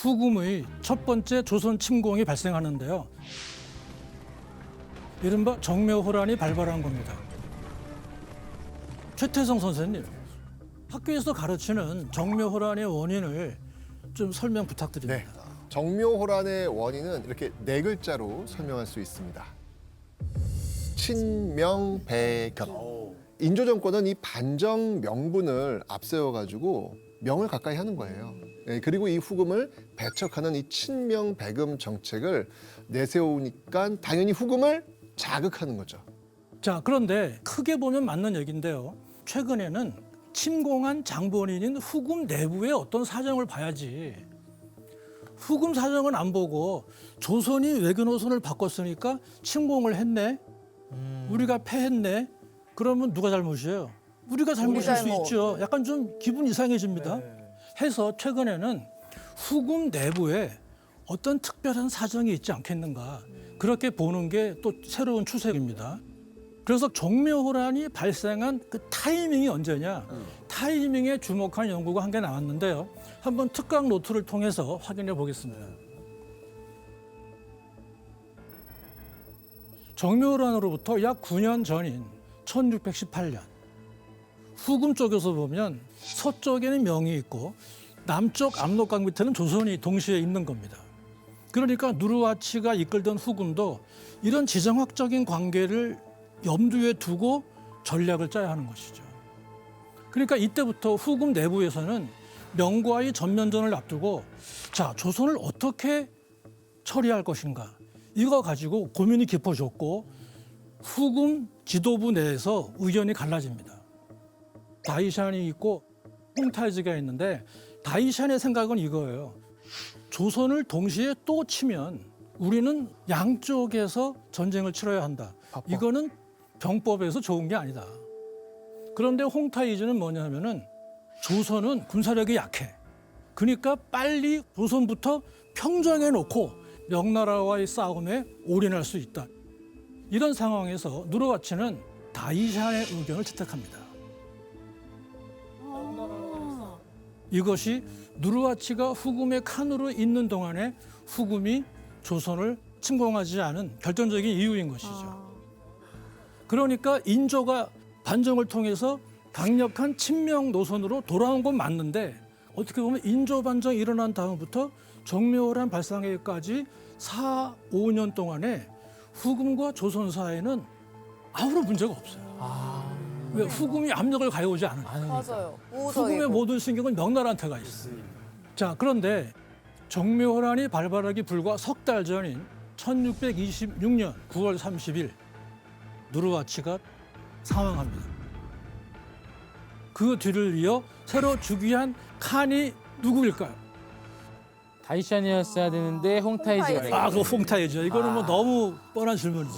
후금의 첫 번째 조선 침공이 발생하는데요. 이른바 정묘호란이 발발한 겁니다. 최태성 선생님, 학교에서 가르치는 정묘호란의 원인을 좀 설명 부탁드립니다. 네. 정묘호란의 원인은 이렇게 네 글자로 설명할 수 있습니다. 친명배견. 인조 정권은 이 반정 명분을 앞세워가지고 명을 가까이 하는 거예요. 네, 그리고 이 후금을 배척하는 이 친명배금 정책을 내세우니까 당연히 후금을 자극하는 거죠. 자, 그런데 크게 보면 맞는 얘기인데요. 최근에는 침공한 장본인인 후금 내부의 어떤 사정을 봐야지. 후금 사정은 안 보고 조선이 외교 노선을 바꿨으니까 침공을 했네. 우리가 패했네. 그러면 누가 잘못이에요? 우리가 잘못일 수 있죠. 약간 좀 기분 이상해집니다. 해서 최근에는 후금 내부에 어떤 특별한 사정이 있지 않겠는가. 그렇게 보는 게 또 새로운 추세입니다. 그래서 정묘호란이 발생한 그 타이밍이 언제냐. 타이밍에 주목한 연구가 한 개 나왔는데요. 한번 특강 노트를 통해서 확인해 보겠습니다. 정묘호란으로부터 약 9년 전인 1618년. 후금 쪽에서 보면 서쪽에는 명이 있고 남쪽 압록강 밑에는 조선이 동시에 있는 겁니다. 그러니까 누르하치가 이끌던 후금도 이런 지정학적인 관계를 염두에 두고 전략을 짜야 하는 것이죠. 그러니까 이때부터 후금 내부에서는 명과의 전면전을 앞두고 자, 조선을 어떻게 처리할 것인가 이거 가지고 고민이 깊어졌고 후금 지도부 내에서 의견이 갈라집니다. 다이샨이 있고 홍타이즈가 있는데 다이샨의 생각은 이거예요. 조선을 동시에 또 치면 우리는 양쪽에서 전쟁을 치러야 한다. 이거는 병법에서 좋은 게 아니다. 그런데 홍타이즈는 뭐냐 하면은 조선은 군사력이 약해. 그러니까 빨리 조선부터 평정해 놓고 명나라와의 싸움에 올인할 수 있다. 이런 상황에서 누르하치는 다이샨의 의견을 채택합니다. 이것이 누르하치가 후금의 칸으로 있는 동안에 후금이 조선을 침공하지 않은 결정적인 이유인 것이죠. 그러니까 인조가 반정을 통해서 강력한 친명 노선으로 돌아온 건 맞는데 어떻게 보면 인조 반정이 일어난 다음부터 정묘호란 발생에까지 4, 5년 동안에 후금과 조선 사이에는 아무런 문제가 없어요. 왜 후금이 압력을 가해오지 않으니까. 맞아요. 후금의 모든 신경은 명나라한테 가 있어요. 자, 그런데 정묘호란이 발발하기 불과 석 달 전인 1626년 9월 30일 누르하치가 사망합니다. 그 뒤를 이어 새로 즉위한 칸이 누구일까요? 다이샨이었어야 되는데 홍타이즈가 그 홍타이즈. 이거는 뭐 너무 뻔한 질문이죠.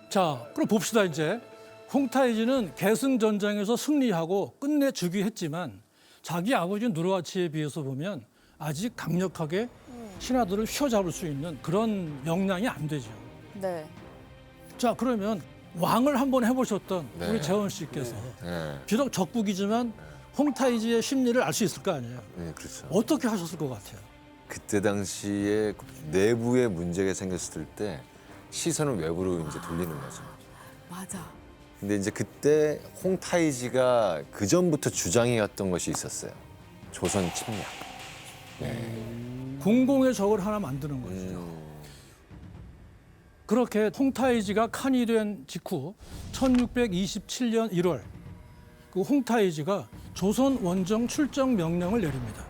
자, 그럼 봅시다 이제. 홍타이즈는 계승전장에서 승리하고 끝내 즉위했지만 자기 아버지 누르하치에 비해서 보면 아직 강력하게 신하들을 휘어잡을 수 있는 그런 역량이 안 되죠. 네. 자, 그러면 왕을 한번 해보셨던 우리 재원 씨께서 비록 적국이지만 홍타이즈의 심리를 알 수 있을 거 아니에요. 네, 그렇죠. 어떻게 하셨을 것 같아요? 그때 당시에 내부에 문제가 생겼을 때 시선을 외부로 이제 돌리는 거죠. 맞아. 근데 이제 그때 홍타이지가 그 전부터 주장해왔던 것이 있었어요. 조선 침략. 공공의 적을 하나 만드는 거죠. 그렇게 홍타이지가 칸이 된 직후 1627년 1월 그 홍타이지가 조선 원정 출정 명령을 내립니다.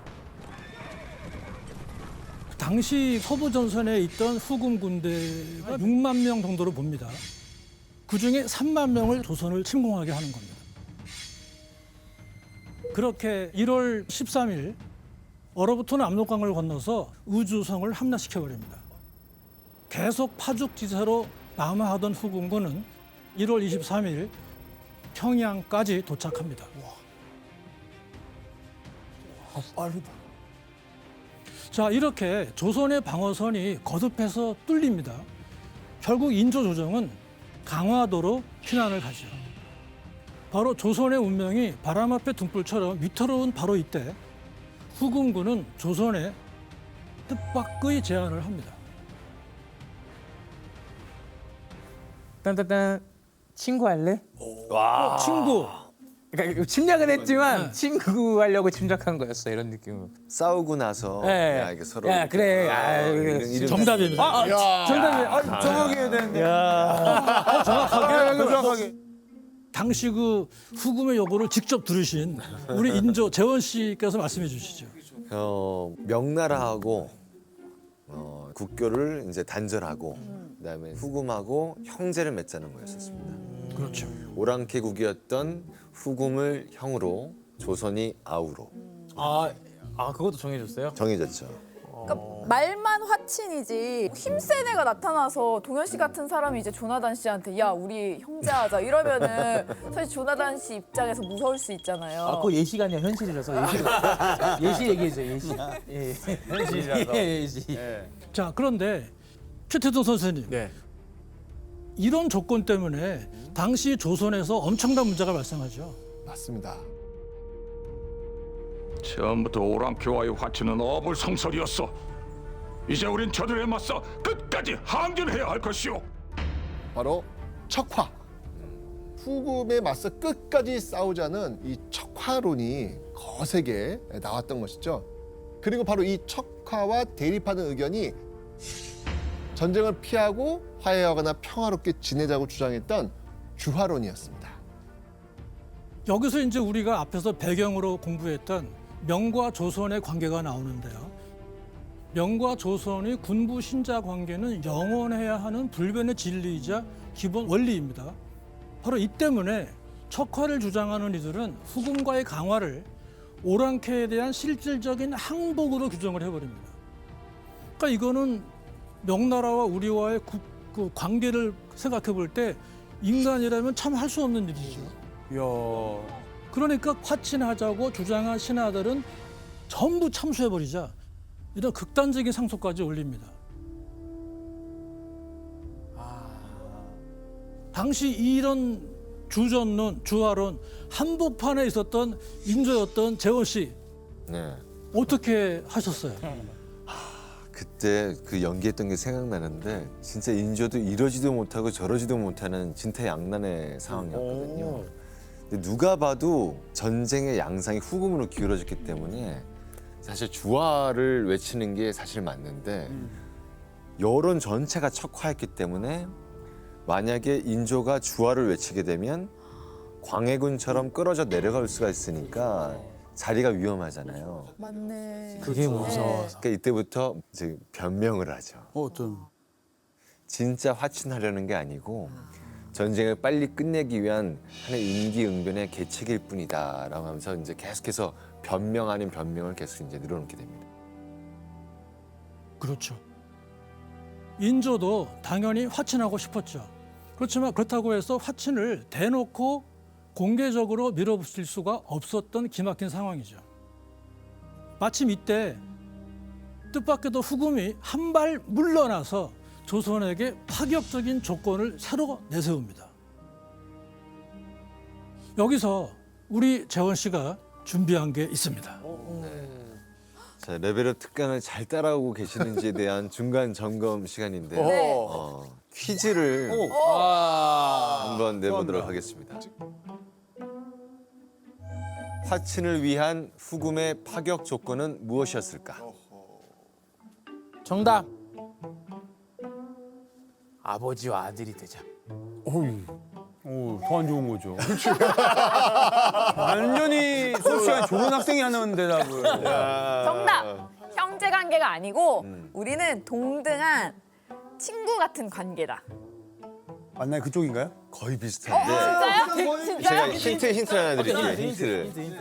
당시 서부전선에 있던 후금 군대가 6만 명 정도로 봅니다. 그중에 3만 명을 조선을 침공하게 하는 겁니다. 그렇게 1월 13일 얼어붙은 압록강을 건너서 의주성을 함락시켜버립니다. 계속 파죽지세로 남하하던 후금군은 1월 23일 평양까지 도착합니다. 빠르다. 자, 이렇게 조선의 방어선이 거듭해서 뚫립니다. 결국 인조 조정은 강화도로 피난을 가죠. 바로 조선의 운명이 바람 앞에 등불처럼 위태로운 바로 이때 후금군은 조선에 뜻밖의 제안을 합니다. 딴딴딴 친구 할래? 친구. 그러니까 침략은 했지만 친구 하려고 침략한 거였어 이런 느낌으로. 싸우고 나서 예. 야 이게 서로 야 그래. 아, 이름 정답입니다. 정답이 정확히 해야 되는데. 정확하게. 당시 그 후금의 요구를 직접 들으신 우리 인조 재원 씨께서 말씀해 주시죠. 명나라하고 국교를 이제 단절하고 그다음에 후금하고 형제를 맺자는 거였었습니다. 그렇죠. 오랑캐국이었던 후금을 형으로 조선이 아우로 그것도 정해줬어요? 정해졌죠. 그러니까 말만 화친이지 힘센 애가 나타나서 동현 씨 같은 사람이 이제 조나단 씨한테 야 우리 형제하자 이러면은 사실 조나단 씨 입장에서 무서울 수 있잖아요. 그거 예시가 아니라 현실이라서 예시 얘기해줘 예시. 현실이라서. 예시. 자, 그런데 최태동 선생님. 네. 이런 조건 때문에 당시 조선에서 엄청난 문제가 발생하죠. 맞습니다. 처음부터 오랑캐와의 화친은 어불성설이었어. 이제 우린 저들에 맞서 끝까지 항전해야 할 것이오. 바로 척화. 후금에 맞서 끝까지 싸우자는 이 척화론이 거세게 나왔던 것이죠. 그리고 바로 이 척화와 대립하는 의견이 전쟁을 피하고 화해하거나 평화롭게 지내자고 주장했던 주화론이었습니다. 여기서 이제 우리가 앞에서 배경으로 공부했던 명과 조선의 관계가 나오는데요. 명과 조선의 군부 신자 관계는 영원해야 하는 불변의 진리이자 기본 원리입니다. 바로 이 때문에 척화를 주장하는 이들은 후금과의 강화를 오랑캐에 대한 실질적인 항복으로 규정을 해버립니다. 그러니까 이거는 명나라와 우리와의 그 관계를 생각해 볼 때 인간이라면 참 할 수 없는 일이죠. 그러니까 화친하자고 주장한 신하들은 전부 참수해버리자 이런 극단적인 상소까지 올립니다. 당시 이런 주전론, 주화론, 한복판에 있었던 인조였던 재원 씨 네. 어떻게 하셨어요? 그때 그 연기했던 게 생각나는데 진짜 인조도 이러지도 못하고 저러지도 못하는 진퇴양난의 상황이었거든요. 근데 누가 봐도 전쟁의 양상이 후금으로 기울어졌기 때문에 사실 주화를 외치는 게 사실 맞는데 여론 전체가 척화했기 때문에 만약에 인조가 주화를 외치게 되면 광해군처럼 끌어져 내려갈 수가 있으니까 자리가 위험하잖아요. 맞네. 그게 무서워서. 그러니까 이때부터 이제 변명을 하죠. 어떤? 진짜 화친하려는 게 아니고 전쟁을 빨리 끝내기 위한 하나의 임기응변의 계책일 뿐이다라고 하면서 이제 계속해서 변명 아닌 변명을 계속 이제 늘어놓게 됩니다. 그렇죠. 인조도 당연히 화친하고 싶었죠. 그렇지만 그렇다고 해서 화친을 대놓고 공개적으로 밀어붙일 수가 없었던 기막힌 상황이죠. 마침 이때 뜻밖에도 후금이 한 발 물러나서 조선에게 파격적인 조건을 새로 내세웁니다. 여기서 우리 재원 씨가 준비한 게 있습니다. 자, 레벨업 특강을 잘 따라오고 계시는지에 대한 중간 점검 시간인데요. 네. 퀴즈를 한번 내보도록 하겠습니다. 화친을 위한 후금의 파격 조건은 무엇이었을까? 정답. 아버지와 아들이 되자. 더 안 좋은 거죠. 완전히 수업 시간에 좋은 학생이 하는 대답을. 정답. 형제 관계가 아니고 우리는 동등한 친구 같은 관계다. 맞나요? 그쪽인가요? 거의 비슷한데 진짜요? 제가 힌트 하나 드릴게요. 힌트를. 힌트.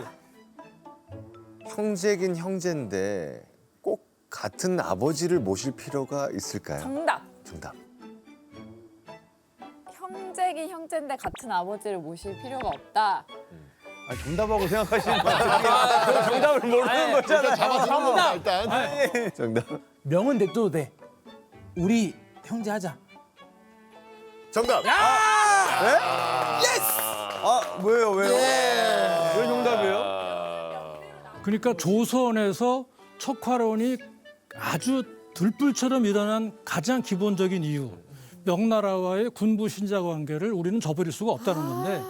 형제긴 형제인데 꼭 같은 아버지를 모실 필요가 있을까요? 정답. 정답. 형제긴 형제인데 같은 아버지를 모실 필요가 없다. 아, 정답하고 생각하시는 거 같아요. 정답을 모르는 거잖아요. 잡아주는 일단. 정답. 명은 냅둬도 돼. 우리 형제 하자. 정답. 아, 뭐예요? 왜요? 왜 정답이에요? 그러니까 조선에서 척화론이 아주 들불처럼 일어난 가장 기본적인 이유, 명나라와의 군부 신자 관계를 우리는 저버릴 수가 없다는 건데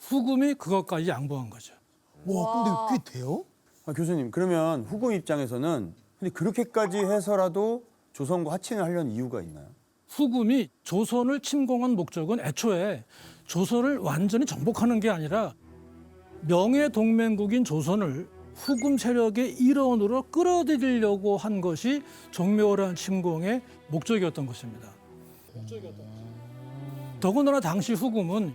후금이 그것까지 양보한 거죠. 와, 근데 그게 돼요? 아, 교수님 그러면 후금 입장에서는 근데 그렇게까지 해서라도 조선과 화친을 하려는 이유가 있나요? 후금이 조선을 침공한 목적은 애초에 조선을 완전히 정복하는 게 아니라 명예 동맹국인 조선을 후금 세력의 일원으로 끌어들이려고 한 것이 정묘호란 침공의 목적이었던 것입니다. 더군다나 당시 후금은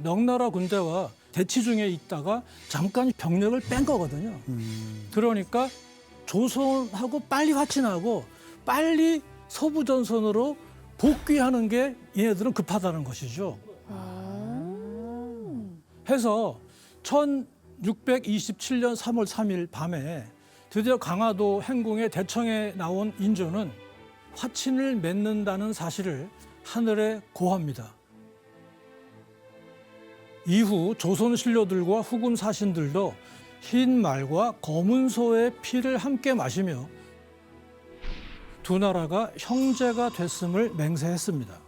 명나라 군대와 대치 중에 있다가 잠깐 병력을 뺀 거거든요. 그러니까 조선하고 빨리 화친하고 빨리 서부전선으로 복귀하는 게 얘네들은 급하다는 것이죠. 해서 1627년 3월 3일 밤에 드디어 강화도 행궁의 대청에 나온 인조는 화친을 맺는다는 사실을 하늘에 고합니다. 이후 조선 신료들과 후금 사신들도 흰 말과 검은 소의 피를 함께 마시며 두 나라가 형제가 됐음을 맹세했습니다.